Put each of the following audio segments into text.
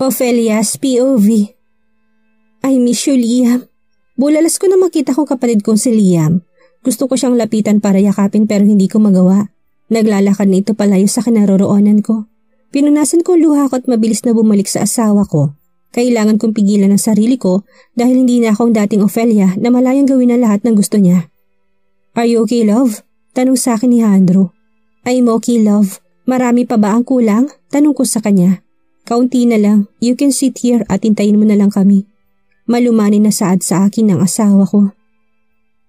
Ophelia's POV. I miss you, Liam. Bulalas ko na makita kong kapatid kong si Liam. Gusto ko siyang lapitan para yakapin pero hindi ko magawa. Naglalakad na ito palayo sa kinaroroonan ko. Pinunasan ko luha ko at mabilis na bumalik sa asawa ko. Kailangan kong pigilan ang sarili ko dahil hindi na akong dating Ophelia na malayang gawin ang lahat ng gusto niya. Are you okay, love? Tanong sa akin ni Andrew. I'm okay, love. Marami pa ba ang kulang? Tanong ko sa kanya. Kaunti na lang. You can sit here at hintayin mo na lang kami. Malumanin na saad sa akin ng asawa ko.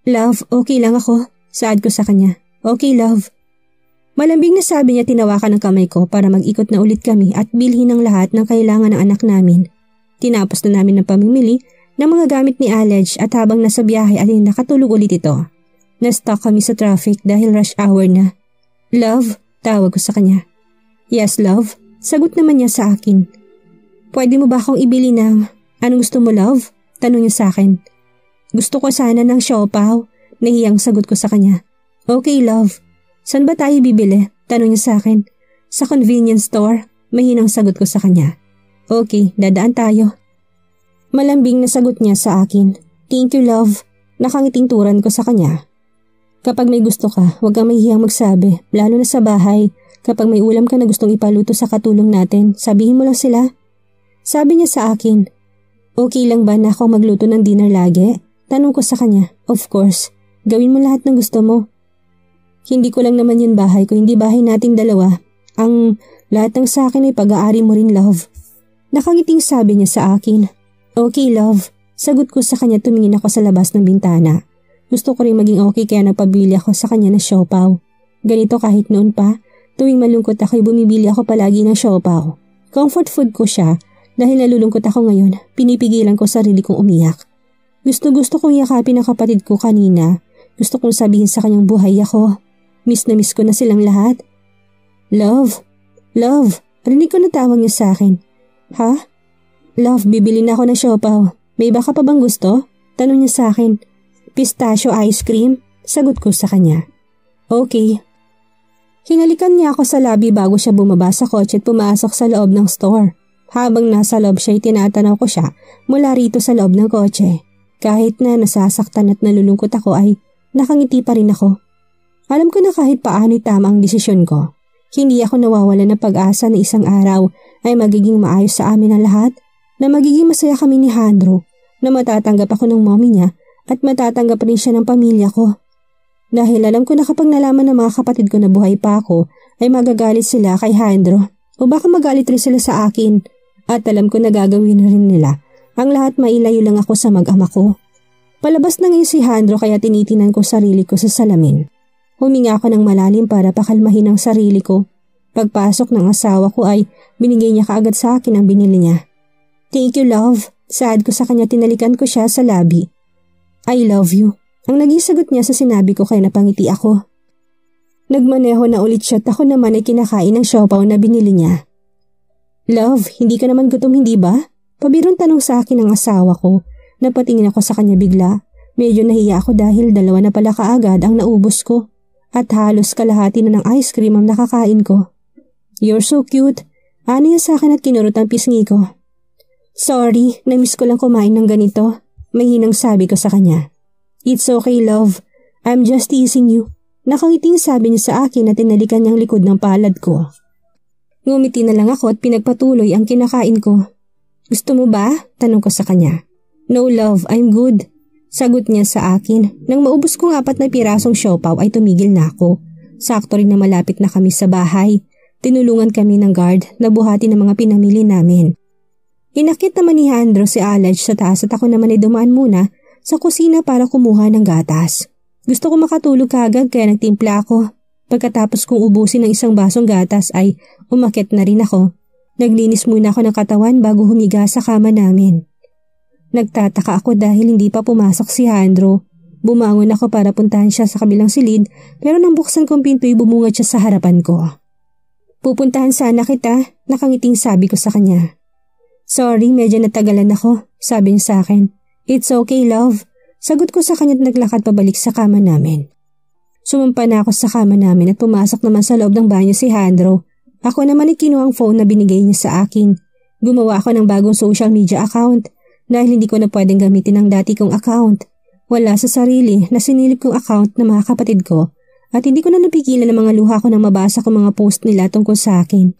Love, okay lang ako. Saad ko sa kanya. Okay, love. Malambing na sabi niya, tinawakan ng kamay ko para mag-ikot na ulit kami at bilhin ang lahat ng kailangan ng anak namin. Tinapos na namin ang pamimili ng mga gamit ni Alej at habang nasa biyahe ay nakatulog ulit ito. Na-stuck kami sa traffic dahil rush hour na. Love, tawag ko sa kanya. Yes, love. Sagot naman niya sa akin. Pwede mo ba akong ibili ng... Anong gusto mo, love? Tanong niya sa akin. Gusto ko sana ng siopaw. Nahiyang sagot ko sa kanya. Okay, love. Saan ba tayo bibili? Tanong niya sa akin. Sa convenience store. Mahinang sagot ko sa kanya. Okay, dadaan tayo. Malambing na sagot niya sa akin. Thank you, love. Nakangiting turan ko sa kanya. Kapag may gusto ka, huwag kang mahihiyang magsabi. Lalo na sa bahay. Kapag may ulam ka na gustong ipaluto sa katulong natin, sabihin mo lang sila. Sabi niya sa akin. Okay lang ba na ako magluto ng dinner lagi? Tanong ko sa kanya. Of course. Gawin mo lahat ng gusto mo. Hindi ko lang naman yun bahay ko, hindi bahay nating dalawa. Ang lahat ng sa akin ay pag-aari mo rin, love. Nakangiting sabi niya sa akin. Okay, love. Sagot ko sa kanya, tumingin ako sa labas ng bintana. Gusto ko rin maging okay kaya napabili ako sa kanya ng siopaw. Ganito kahit noon pa, tuwing malungkot ako bumibili ako palagi ng siopaw. Comfort food ko siya. Dahil nalulungkot ako ngayon, pinipigilan ko sarili kong umiyak. Gusto kong yakapin ang kapatid ko kanina. Gusto kong sabihin sa kanyang buhay ako. Miss na miss ko na silang lahat. Love, love, rinig ko na tawag niya sa akin. Ha? Love, bibili na ako ng siopaw. May iba ka pa bang gusto? Tanong niya sa akin. Pistachio ice cream? Sagot ko sa kanya. Okay. Hinalikan niya ako sa lobby bago siya bumaba sa kotse at pumasok sa loob ng store. Habang nasa loob siya, tinatanaw ko siya mula rito sa loob ng kotse. Kahit na nasasaktan at nalulungkot ako ay nakangiti pa rin ako. Alam ko na kahit paano'y tama ang desisyon ko. Hindi ako nawawala ng pag-asa na isang araw ay magiging maayos sa amin ang lahat, na magiging masaya kami ni Andrew, na matatanggap ako ng mommy niya at matatanggap rin siya ng pamilya ko. Dahil alam ko na kapag nalaman ng mga kapatid ko na buhay pa ako, ay magagalit sila kay Andrew o baka magalit rin sila sa akin. At alam ko na gagawin rin nila. Ang lahat mailayo lang ako sa mag-ama ko. Palabas na ngayon si Andrew kaya tinitinan ko sarili ko sa salamin. Huminga ako ng malalim para pakalmahin ang sarili ko. Pagpasok ng asawa ko ay binigay niya kaagad sa akin ang binili niya. Thank you, love. Saad ko sa kanya, tinalikan ko siya sa labi. I love you. Ang naging sagot niya sa sinabi ko kaya napangiti ako. Nagmaneho na ulit siya at ako naman ay kinakain ng siopaw na binili niya. Love, hindi ka naman gutom, hindi ba? Pabirong tanong sa akin ng asawa ko. Napatingin ako sa kanya bigla. Medyo nahiya ako dahil dalawa na pala kaagad ang naubos ko. At halos kalahati na ng ice cream ang nakakain ko. You're so cute. Ano niya sa akin at kinurot ang pisngi ko. Sorry, namiss ko lang kumain ng ganito. Mahinang sabi ko sa kanya. It's okay, love. I'm just teasing you. Nakangiting sabi niya sa akin at tinalikan niyang likod ng palad ko. Ngumiti na lang ako at pinagpatuloy ang kinakain ko. Gusto mo ba? Tanong ko sa kanya. No, love, I'm good. Sagot niya sa akin. Nang maubos kong 4 na pirasong siopaw ay tumigil na ako. Sakto rin na malapit na kami sa bahay. Tinulungan kami ng guard na buhati ng mga pinamili namin. Inakit naman ni Andrew si Alej sa taas at ako naman ay dumaan muna sa kusina para kumuha ng gatas. Gusto ko makatulog kaagad kaya nagtimpla ako. Pagkatapos kong ubusin ng isang basong gatas ay umakyat na rin ako. Naglinis muna ako ng katawan bago humiga sa kama namin. Nagtataka ako dahil hindi pa pumasok si Andrew. Bumangon ako para puntahan siya sa kabilang silid pero nang buksan kong pinto'y bumungad siya sa harapan ko. Pupuntahan sana kita, nakangiting sabi ko sa kanya. Sorry, medyo natagalan ako, sabi niya sa akin. It's okay, love. Sagot ko sa kanya at naglakad pabalik sa kama namin. Sumampa na ako sa kama namin at pumasok naman sa loob ng banyo si Andrew. Ako naman ay kinuha ang phone na binigay niya sa akin. Gumawa ako ng bagong social media account dahil hindi ko na pwedeng gamitin ang dati kong account. Wala sa sarili na sinilip kong account ng mga kapatid ko at hindi ko na napigilan ng mga luha ko nang mabasa ko mga post nila tungkol sa akin.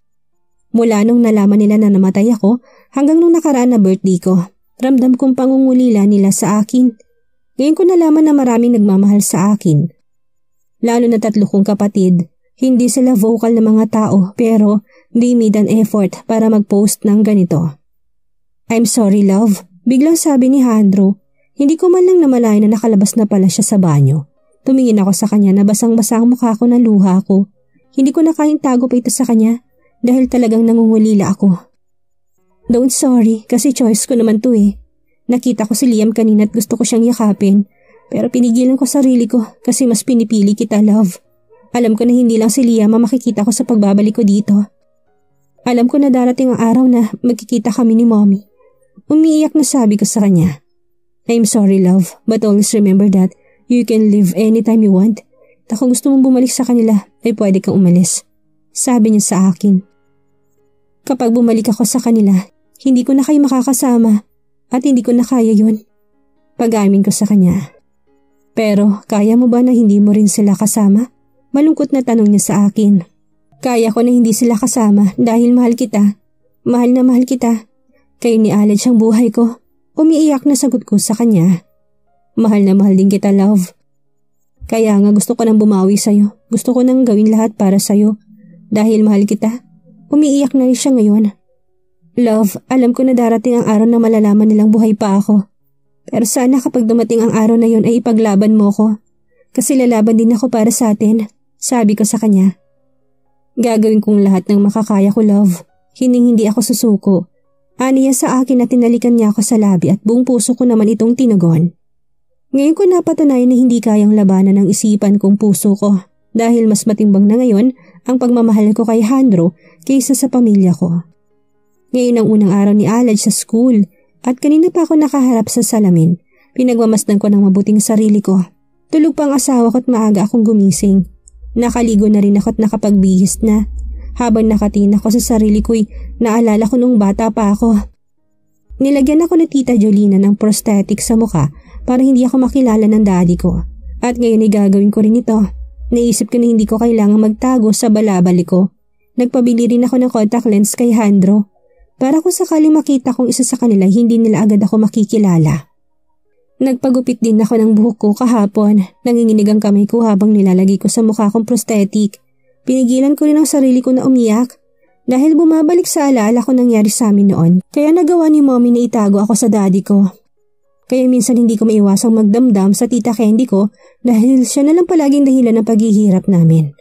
Mula nung nalaman nila na namatay ako hanggang nung nakaraan na birthday ko, ramdam kong pangungulila nila sa akin. Ngayon ko nalaman na maraming nagmamahal sa akin. Lalo na 3 kong kapatid. Hindi sila vocal na mga tao pero they made an effort para mag-post ng ganito. I'm sorry love, biglang sabi ni Handro. Hindi ko man lang namalayan na nakalabas na pala siya sa banyo. Tumingin ako sa kanya na basang-basa ang mukha ko ng luha ko. Hindi ko na kayang tago pa ito sa kanya dahil talagang nangungulila ako. Don't sorry kasi choice ko naman to eh. Nakita ko si Liam kanina at gusto ko siyang yakapin pero pinigilan ko sarili ko kasi mas pinipili kita love. Alam ko na hindi lang si Liam ang makikita ko sa pagbabalik ko dito. Alam ko na darating ang araw na magkikita kami ni Mommy. Umiiyak na sabi ko sa kanya. I'm sorry love, but always remember that you can leave anytime you want. At kung gusto mong bumalik sa kanila, ay pwede kang umalis. Sabi niya sa akin. Kapag bumalik ako sa kanila, hindi ko na kayo makakasama at hindi ko na kaya yun. Pag-amin ko sa kanya. Pero kaya mo ba na hindi mo rin sila kasama? Malungkot na tanong niya sa akin. Kaya ko na hindi sila kasama dahil mahal kita. Mahal na mahal kita. Kayo ni Aled siyang buhay ko. Umiiyak na sagot ko sa kanya. Mahal na mahal din kita love. Kaya nga gusto ko nang bumawi sa'yo. Gusto ko nang gawin lahat para sa'yo. Dahil mahal kita. Umiiyak na rin siya ngayon. Love, alam ko na darating ang araw na malalaman nilang buhay pa ako. Pero sana kapag dumating ang araw na yon ay ipaglaban mo ko. Kasi lalaban din ako para sa atin. Sabi ko sa kanya. Gagawin kong lahat ng makakaya ko love. Hindi ako susuko. Aniya sa akin na tinalikan niya ako sa labi at buong puso ko naman itong tinugon. Ngayon ko napatunayan na hindi kayang labanan ng isipan kong puso ko dahil mas matimbang na ngayon ang pagmamahal ko kay Handro kaysa sa pamilya ko. Ngayon ang unang araw ni Alad sa school at kanina pa ako nakaharap sa salamin. Pinagmamasdan ko ng mabuting sarili ko. Tulog pa ang asawa ko at maaga akong gumising. Nakaligo na rin ako at nakapagbihis na. Habang nakatingin ako sa sarili ko'y naalala ko nung bata pa ako. Nilagyan ako ni Tita Jolina ng prosthetic sa mukha para hindi ako makilala ng daddy ko. At ngayon ay gagawin ko rin ito. Naisip ko na hindi ko kailangang magtago sa balabali ko. Nagpabili rin ako ng contact lens kay Handro. Para kung sakaling makita kong isa sa kanila hindi nila agad ako makikilala. Nagpagupit din ako ng buhok ko kahapon. Nanginginig ang kamay ko habang nilalagay ko sa mukha kong prosthetic. Pinigilan ko rin ang sarili ko na umiyak dahil bumabalik sa alaala ko nangyari sa amin noon. Kaya nagawa ni Mommy na itago ako sa daddy ko. Kaya minsan hindi ko maiwasang magdamdam sa tita Candy ko dahil siya na lang palaging dahilan ng paghihirap namin.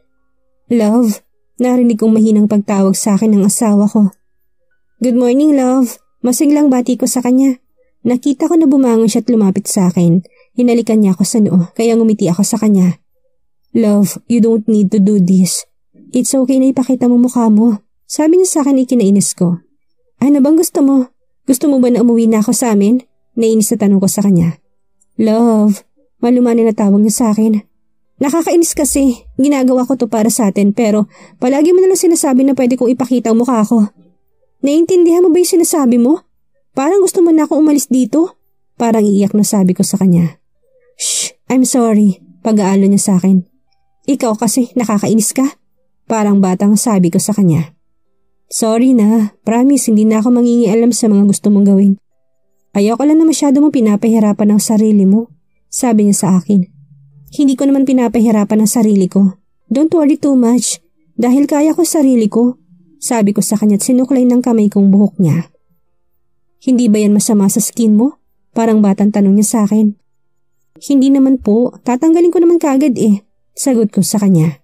Love, narinig kong mahinang pagtawag sa akin ng asawa ko. Good morning love, masiglang bati ko sa kanya. Nakita ko na bumangon siya at lumapit sa akin. Hinalikan niya ako sa noo kaya ngumiti ako sa kanya. Love, you don't need to do this. It's okay na ipakita mo mukha mo. Sabi niya sa akin ikinainis ko. Ano bang gusto mo? Gusto mo ba na umuwi na ako sa amin? Nainis na tanong ko sa kanya. Love, malumanin na tawag niya sa akin. Nakakainis kasi. Ginagawa ko to para sa atin pero palagi mo nalang sinasabi na pwede kong ipakita ang mukha ko. Naiintindihan mo ba yung sinasabi mo? Parang gusto mo na ako umalis dito. Parang iiyak na sabi ko sa kanya. Shh, I'm sorry. Pag-aalo niya sa akin. Ikaw kasi nakakainis ka. Parang batang sabi ko sa kanya. Sorry na, promise hindi na ako mangingialam sa mga gusto mong gawin. Ayoko lang na masyado mong pinapahirapan ang sarili mo. Sabi niya sa akin. Hindi ko naman pinapahirapan ang sarili ko. Don't worry too much. Dahil kaya ko sarili ko. Sabi ko sa kanya at sinuklay ng kamay kong buhok niya. Hindi ba yan masama sa skin mo? Parang batang tanong niya sa akin. Hindi naman po, tatanggalin ko naman kaagad eh. Sagot ko sa kanya.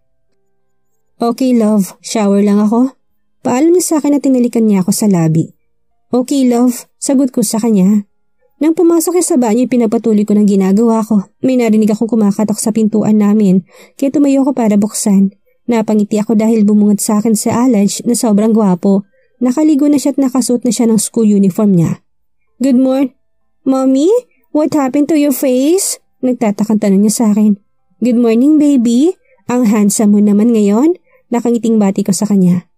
Okay love, shower lang ako. Paalam niya sa akin na tinalikan niya ako sa labi. Okay love, sagot ko sa kanya. Nang pumasok siya sa banyo, pinapatuloy ko ng ginagawa ko. May narinig akong kumakatok sa pintuan namin, kaya tumayo ko para buksan. Napangiti ako dahil bumungad sa akin si Alaj na sobrang gwapo. Nakaligo na siya at nakasuot na siya ng school uniform niya. Good morning. Mommy, what happened to your face? Nagtatakang tanong niya sa akin. Good morning baby. Ang handsome mo naman ngayon. Nakangiting bati ko sa kanya.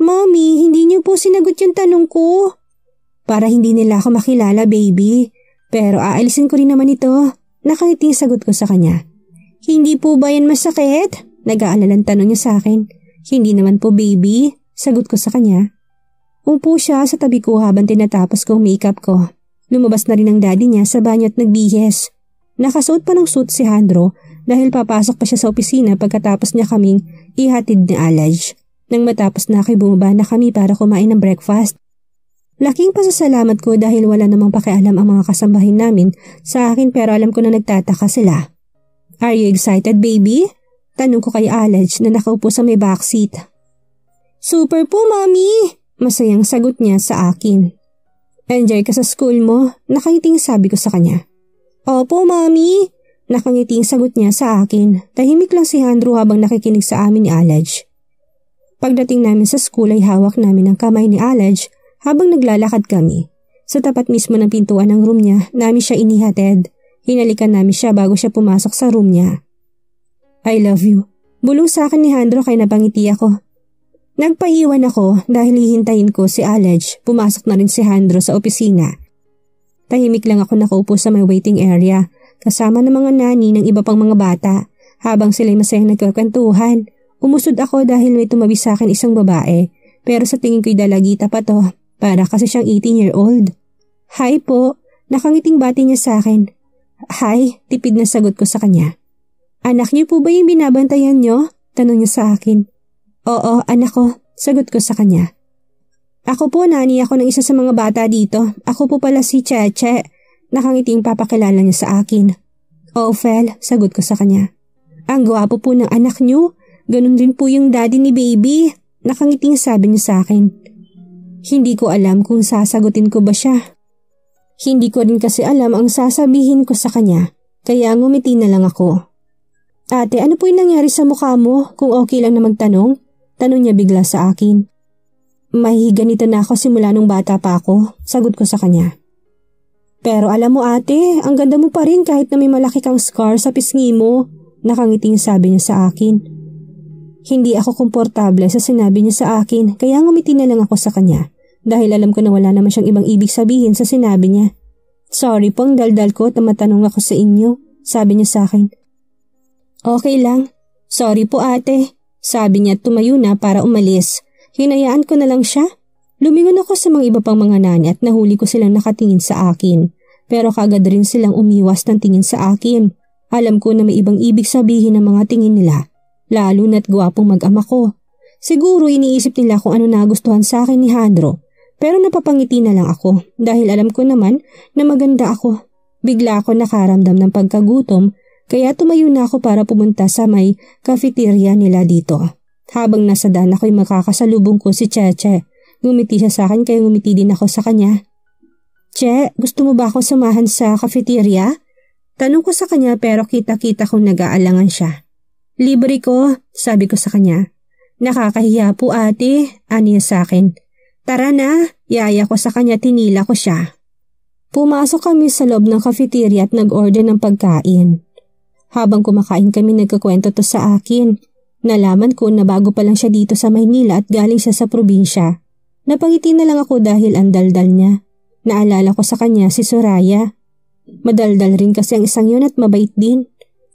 Mommy, hindi niyo po sinagot yung tanong ko. Para hindi nila ako makilala, baby. Pero aalisin ko rin naman ito. Nakangiti sagot ko sa kanya. Hindi po ba yan masakit? Nag-aalalang tanong niya sa akin. Hindi naman po, baby. Sagot ko sa kanya. Umupo siya sa tabi ko habang tinatapos ko ang makeup ko. Lumabas na rin ang daddy niya sa banyo at nagbihis. Nakasuot pa ng suit si Jandro dahil papasok pa siya sa opisina pagkatapos niya kaming ihatid ni Alaj. Nang matapos na ako'y bumaba na kami para kumain ng breakfast. Laking pasasalamat ko dahil wala namang pakialam ang mga kasambahin namin sa akin pero alam ko na nagtataka sila. Are you excited, baby? Tanong ko kay Alaj na nakaupo sa may backseat. Super po, mommy! Masayang sagot niya sa akin. Enjoy ka sa school mo? Nakangiting sabi ko sa kanya. Opo, mommy! Nakangiting sagot niya sa akin. Tahimik lang si Jandro habang nakikinig sa amin ni Alaj. Pagdating namin sa school ay hawak namin ang kamay ni Alaj habang naglalakad kami. Sa tapat mismo ng pintuan ng room niya, namin siya inihatid. Hinalikan namin siya bago siya pumasok sa room niya. I love you. Bulong sa akin ni Jandro kaya napangiti ako. Nagpaiwan ako dahil hihintayin ko si Alaj. Pumasok na rin si Jandro sa opisina. Tahimik lang ako nakaupo sa may waiting area kasama ng mga nani ng iba pang mga bata. Habang sila'y masayang nagkakwentuhan, umusod ako dahil may tumabi sa akin isang babae. Pero sa tingin ko'y dalagita pa to para kasi siyang 18-year-old. Hi po, nakangiting bati niya sa akin. Hi, tipid na sagot ko sa kanya. Anak niyo po ba yung binabantayan niyo? Tanong niya sa akin. Oo, anak ko, sagot ko sa kanya. Ako po, nani ako ng isa sa mga bata dito. Ako po pala si Cheche. Nakangiting papakilala niya sa akin. Oh, Fel, sagot ko sa kanya. Ang gwapo po ng anak niyo. Ganun rin po yung daddy ni baby. Nakangiting sabi niya sa akin. Hindi ko alam kung sasagutin ko ba siya. Hindi ko rin kasi alam ang sasabihin ko sa kanya. Kaya ngumiti na lang ako. Ate, ano po yung nangyari sa mukha mo? Kung okay lang na magtanong? Tanong niya bigla sa akin. May ganito na ako simula nung bata pa ako, sagot ko sa kanya. Pero alam mo ate, ang ganda mo pa rin kahit na may malaki kang scar sa pisngi mo, nakangiting sabi niya sa akin. Hindi ako komportable sa sinabi niya sa akin kaya ngumiti na lang ako sa kanya dahil alam ko na wala naman siyang ibang ibig sabihin sa sinabi niya. Sorry po ang daldal ko at matanong ako sa inyo, sabi niya sa akin. Okay lang, sorry po ate. Sabi niya at tumayo na para umalis. Hinayaan ko na lang siya. Lumingon ako sa mga iba pang mga nani at nahuli ko silang nakatingin sa akin. Pero kagad rin silang umiwas ng tingin sa akin. Alam ko na may ibang ibig sabihin ng mga tingin nila. Lalo na't gwapong mag-ama ko. Siguro iniisip nila kung ano nagustuhan sa akin ni Jandro. Pero napapangiti na lang ako dahil alam ko naman na maganda ako. Bigla ako nakaramdam ng pagkagutom. Kaya tumayo na ako para pumunta sa may cafeteria nila dito. Habang nasa daan ako'y makakasalubong ko si Cheche. Ngumiti siya sa akin kaya ngumiti din ako sa kanya. Che, gusto mo ba akong samahan sa cafeteria? Tanong ko sa kanya pero kita-kita kong nag-aalangan siya. Libre ko, sabi ko sa kanya. Nakakahiya po ate, aniya sa akin. Tara na, yaya ko sa kanya tinila ko siya. Pumasok kami sa loob ng cafeteria at nag-order ng pagkain. Habang kumakain kami nagkakwento to sa akin. Nalaman ko na bago pa lang siya dito sa Maynila at galing siya sa probinsya. Napangiti na lang ako dahil ang daldal niya. Naalala ko sa kanya si Soraya. Madaldal rin kasi ang isang yun at mabait din.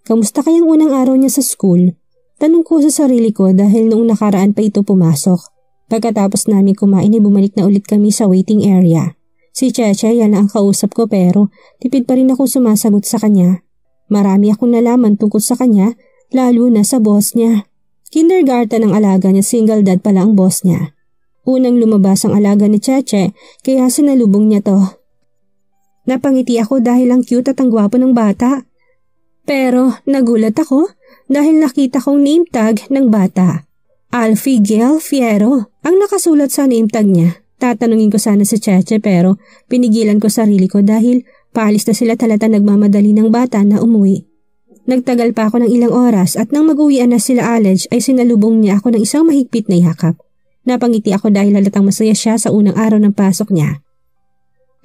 Kamusta kayang unang araw niya sa school? Tanong ko sa sarili ko dahil noong nakaraan pa ito pumasok. Pagkatapos namin kumain ay bumalik na ulit kami sa waiting area. Si Cheche yan ang kausap ko pero tipid pa rin ako sumasagot sa kanya. Marami akong nalaman tungkol sa kanya, lalo na sa boss niya. Kindergarten ang alaga niya, single dad pala ang boss niya. Unang lumabas ang alaga ni Cheche, kaya sinalubong niya to. Napangiti ako dahil ang cute at ang gwapo ng bata. Pero nagulat ako dahil nakita kong name tag ng bata. Alfie Gale Fierro ang nakasulat sa name tag niya. Tatanungin ko sana si Cheche pero pinigilan ko sarili ko dahil paalis na sila talata nagmamadali ng bata na umuwi. Nagtagal pa ako ng ilang oras at nang mag-uwian na sila Alej ay sinalubong niya ako ng isang mahigpit na yakap. Napangiti ako dahil halatang masaya siya sa unang araw ng pasok niya.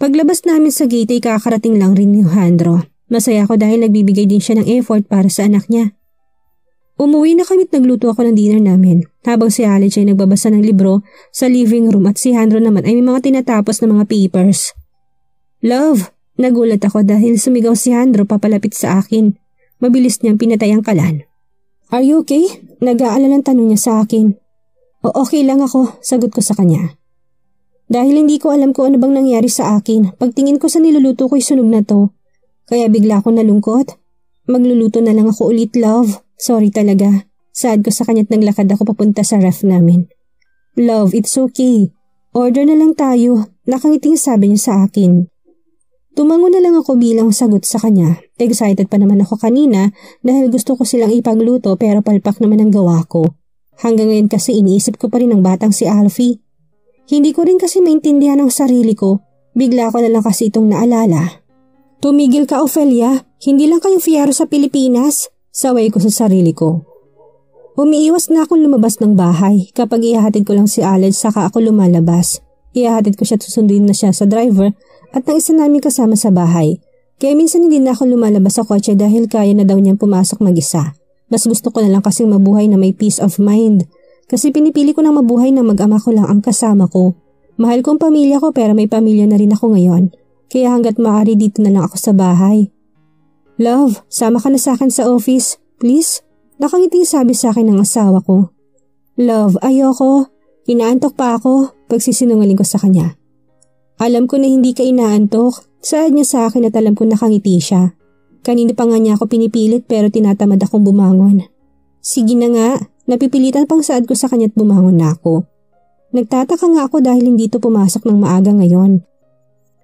Paglabas namin sa gate ay kakarating lang rin ni Jandro. Masaya ako dahil nagbibigay din siya ng effort para sa anak niya. Umuwi na kami't nagluto ako ng dinner namin habang si Alex ay nagbabasa ng libro sa living room at si Handro naman ay may mga tinatapos na mga papers. Love, nagulat ako dahil sumigaw si Handro papalapit sa akin. Mabilis niyang pinatay ang kalan. Are you okay? Nag-aalalang tanong niya sa akin. O okay lang ako, sagot ko sa kanya. Dahil hindi ko alam kung ano bang nangyari sa akin, pagtingin ko sa niluluto ko'y sunog na to. Kaya bigla ako nalungkot. Magluluto na lang ako ulit, love. Sorry talaga. Saad ko sa kanya't naglakad ako papunta sa ref namin. Love, it's okay. Order na lang tayo. Nakangiting sabi niya sa akin. Tumango na lang ako bilang sagot sa kanya. Excited pa naman ako kanina dahil gusto ko silang ipagluto pero palpak naman ang gawa ko. Hanggang ngayon kasi iniisip ko pa rin ang batang si Alfie. Hindi ko rin kasi maintindihan ang sarili ko. Bigla ko na lang kasi itong naalala. Tumigil ka, Ophelia. Hindi lang kayong fiyero sa Pilipinas. Saway ko sa sarili ko. Umiiwas na akong lumabas ng bahay. Kapag ihahatid ko lang si Alex saka ako lumalabas. Ihahatid ko siya at susunduin na siya sa driver at ng isa namin kasama sa bahay. Kaya minsan hindi na ako lumalabas sa kotse dahil kaya na daw niyang pumasok mag-isa. Mas gusto ko na lang kasing mabuhay na may peace of mind. Kasi pinipili ko nang mabuhay na mag-ama ko lang ang kasama ko. Mahal ko ang pamilya ko pero may pamilya na rin ako ngayon. Kaya hanggat maaari dito na lang ako sa bahay. Love, sama ka na sa akin sa office, please. Nakangiting sabi sa akin ng asawa ko. Love, ayoko. Inaantok pa ako, pagsisinungaling ko sa kanya. Alam ko na hindi ka inaantok. Saad niya sa akin at alam ko nakangiti siya. Kanina pa nga niya ako pinipilit pero tinatamad akong bumangon. Sige na nga, napipilitan pang saad ko sa kanya at bumangon na ako. Nagtataka nga ako dahil hindi to pumasok ng maaga ngayon.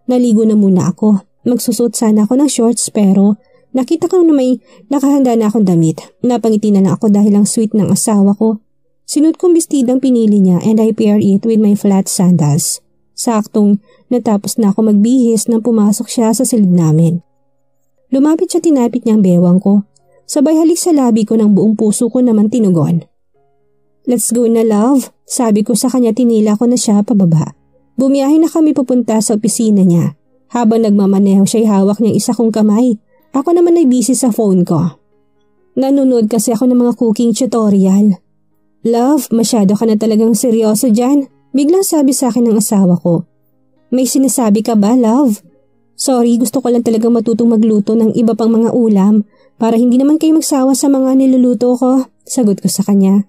Naligo na muna ako. Magsusot sana ako ng shorts pero nakita ko na may nakahanda na akong damit. Napangiti na lang ako dahil ang sweet ng asawa ko. Sinuot kong bestidang pinili niya and I pair it with my flat sandals. Saktong natapos na ako magbihis nang pumasok siya sa silid namin. Lumapit siya, tinapit niya ang bewang ko. Sabay halik sa labi ko ng buong puso ko naman tinugon. Let's go na, love. Sabi ko sa kanya, tinila ko na siya pababa. Bumiyahe na kami papunta sa opisina niya. Habang nagmamaneho siya'y hawak niya isa kong kamay. Ako naman ay busy sa phone ko. Nanonood kasi ako ng mga cooking tutorial. Love, masyado ka na talagang seryoso dyan. Biglang sabi sa akin ng asawa ko. May sinasabi ka ba, love? Sorry, gusto ko lang talagang matutong magluto ng iba pang mga ulam para hindi naman kayo magsawa sa mga niluluto ko. Sagot ko sa kanya.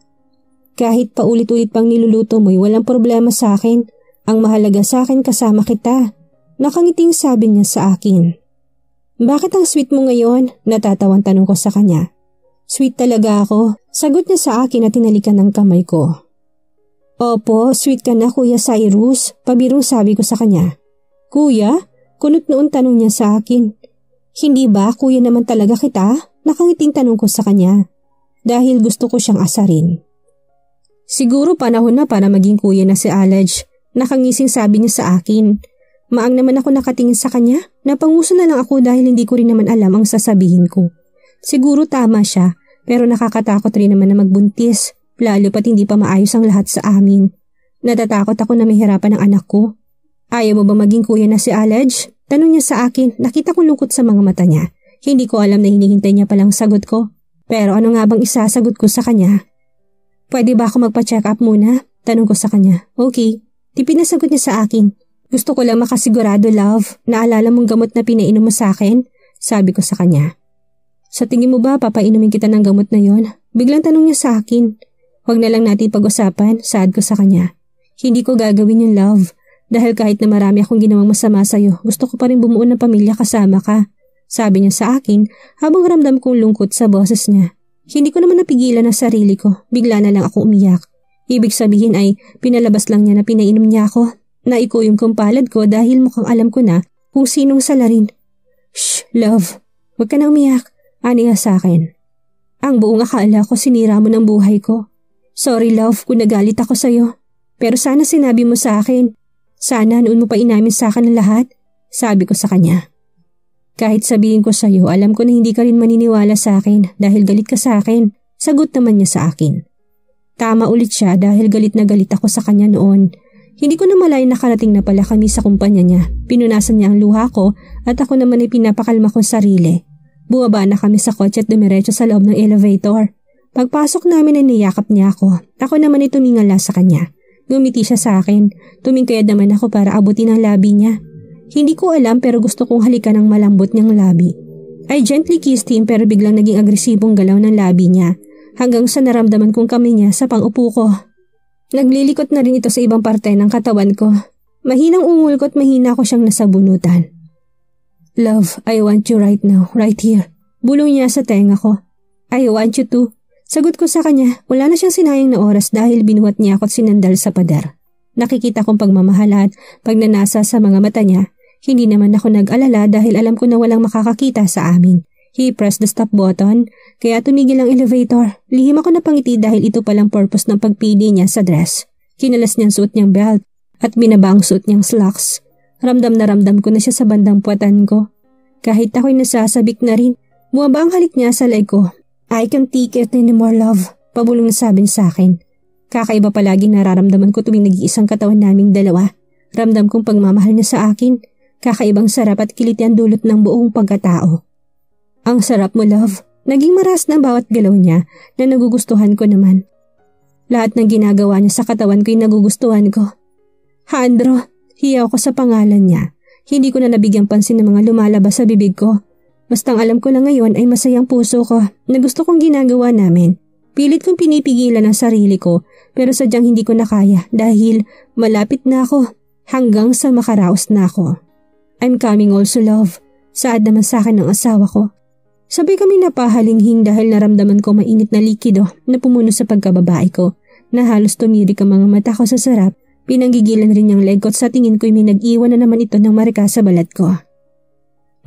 Kahit paulit-ulit pang niluluto mo'y walang problema sa akin. Ang mahalaga sa akin kasama kita. Nakangiting sabi niya sa akin. Bakit ang sweet mo ngayon? Natatawang tanong ko sa kanya. Sweet talaga ako. Sagot niya sa akin at tinalikan ng kamay ko. Opo, sweet ka na Kuya Cyrus. Pabirong sabi ko sa kanya. Kuya? Kunot noon tanong niya sa akin. Hindi ba kuya naman talaga kita? Nakangiting tanong ko sa kanya. Dahil gusto ko siyang asarin. Siguro panahon na para maging kuya na si Alex. Nakangising sabi niya sa akin. Maang naman ako nakatingin sa kanya. Napanguso na lang ako dahil hindi ko rin naman alam ang sasabihin ko. Siguro tama siya, pero nakakatakot rin naman na magbuntis, lalo pat hindi pa maayos ang lahat sa amin. Natatakot ako na mahirapan ang anak ko. Ayaw mo ba maging kuya na si Alex? Tanong niya sa akin, nakita ko lungkot sa mga mata niya. Hindi ko alam na hinihintay niya palang sagot ko. Pero ano nga bang isasagot ko sa kanya? Pwede ba ako magpa-check up muna? Tanong ko sa kanya. Okay. Pinasagot niya sa akin. Gusto ko lang makasigurado, love. Naalala mong gamot na pinainom mo sa akin? Sabi ko sa kanya. Sa tingin mo ba papainumin kita ng gamot na yon? Biglang tanong niya sa akin. Huwag na lang natin pag-usapan, saad ko sa kanya. Hindi ko gagawin yung love. Dahil kahit na marami akong ginawang masama sa'yo, gusto ko pa rin bumuo ng pamilya kasama ka. Sabi niya sa akin habang ramdam kong lungkot sa boses niya. Hindi ko naman napigilan ang sarili ko. Bigla na lang ako umiyak. Ibig sabihin ay pinalabas lang niya na pinainom niya ako. Naiko yung kumpalad ko dahil mukhang alam ko na kung sinong salarin. Shh, love. Huwag ka na umiyak. Ani nga sa akin. Ang buong akala ko sinira mo ng buhay ko. Sorry love kung nagalit ako sa'yo. Pero sana sinabi mo sa akin. Sana noon mo pa inamin sa akin ang lahat. Sabi ko sa kanya. Kahit sabihin ko sa'yo, alam ko na hindi ka rin maniniwala sa akin dahil galit ka sa akin. Sagot naman niya sa akin. Tama ulit siya dahil galit na galit ako sa kanya noon. Hindi ko na malay nakarating na pala kami sa kumpanya niya. Pinunasan niya ang luha ko at ako naman ay pinapakalma kong sarili. Bumaba na kami sa kotse at dumiretso sa loob ng elevator. Pagpasok namin ay niyakap niya ako. Ako naman ay tumingala sa kanya. Ngumiti siya sa akin. Tumingkayad naman ako para abutin ang labi niya. Hindi ko alam pero gusto kong halikan ang malambot niyang labi. I gently kissed him pero biglang naging agresibong galaw ng labi niya hanggang sa naramdaman kong kamay niya sa pang-upo ko. Naglilikot na rin ito sa ibang parte ng katawan ko. Mahinang ungol ko at mahina ko siyang nasabunutan. Love, I want you right now, right here. Bulong niya sa tenga ko. I want you to. Sagot ko sa kanya, wala na siyang sinayang na oras dahil binuhat niya ako at sinandal sa pader. Nakikita kong pagmamahal at pagnanasa sa mga mata niya. Hindi naman ako nag-alala dahil alam ko na walang makakakita sa amin. He pressed the stop button, kaya tumigil ang elevator. Lihim ako napangiti dahil ito palang purpose ng pagpili niya sa dress. Kinalas niyang suot niyang belt at binaba ang suot niyang slacks. Ramdam na ramdam ko na siya sa bandang puwatan ko. Kahit ako'y nasasabik na rin, bumaba ang halik niya sa leg ko. I can't take it anymore, love. Pabulong na sabi sa akin. Kakaiba palagi nararamdaman ko tuwing nag-iisang katawan naming dalawa. Ramdam kong pagmamahal niya sa akin. Kakaibang sarap at kiliti ang dulot ng buong pagkatao. Ang sarap mo, love. Naging maras na bawat galaw niya na nagugustuhan ko naman. Lahat ng ginagawa niya sa katawan ko'y nagugustuhan ko. Handro, hiyaw ko sa pangalan niya. Hindi ko na nabigyang pansin ng mga lumalabas sa bibig ko. Bastang alam ko lang ngayon ay masayang puso ko na gusto kong ginagawa namin. Pilit kong pinipigilan ang sarili ko pero sadyang hindi ko na kaya dahil malapit na ako hanggang sa makaraos na ako. I'm coming also, love. Saad naman sa akin ng asawa ko. Sabay kami napahalinghing dahil naramdaman ko mainit na likido na pumuno sa pagkababae ko na halos tumirik ang mga mata ko sa sarap. Pinanggigilan rin niyang leg ko at sa tingin ko'y may nag-iwan na naman ito ng marika sa balat ko.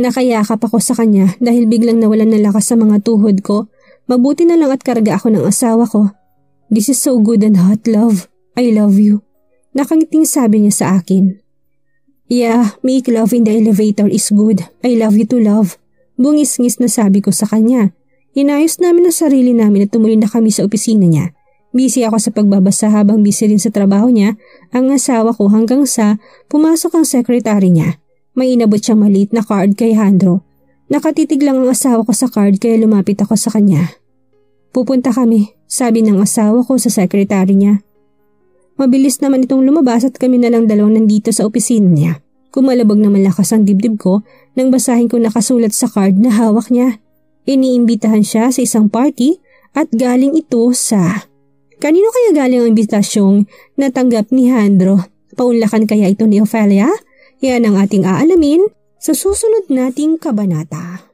Nakayakap ako sa kanya dahil biglang nawalan ng lakas sa mga tuhod ko. Mabuti na lang at karga ako ng asawa ko. This is so good and hot, love. I love you. Nakangiting sabi niya sa akin. Yeah, make love in the elevator is good. I love you too, love. Bungis-ngis na sabi ko sa kanya. Inayos namin ang sarili namin at tumuloy na kami sa opisina niya. Busy ako sa pagbabasa habang busy rin sa trabaho niya ang asawa ko hanggang sa pumasok ang secretary niya. May inabot siyang maliit na card kay Handro. Nakatitig lang ang asawa ko sa card kaya lumapit ako sa kanya. Pupunta kami, sabi ng asawa ko sa secretary niya. Mabilis naman itong lumabas at kami na lang dalawang nandito sa opisina niya. Kumalabog naman lakas ang dibdib ko nang basahin ko nakasulat sa card na hawak niya. Iniimbitahan siya sa isang party at galing ito sa... Kanino kaya galing ang imbitasyong natanggap ni Handro? Paunlakan kaya ito ni Ophelia? Yan ang ating aalamin sa susunod nating kabanata.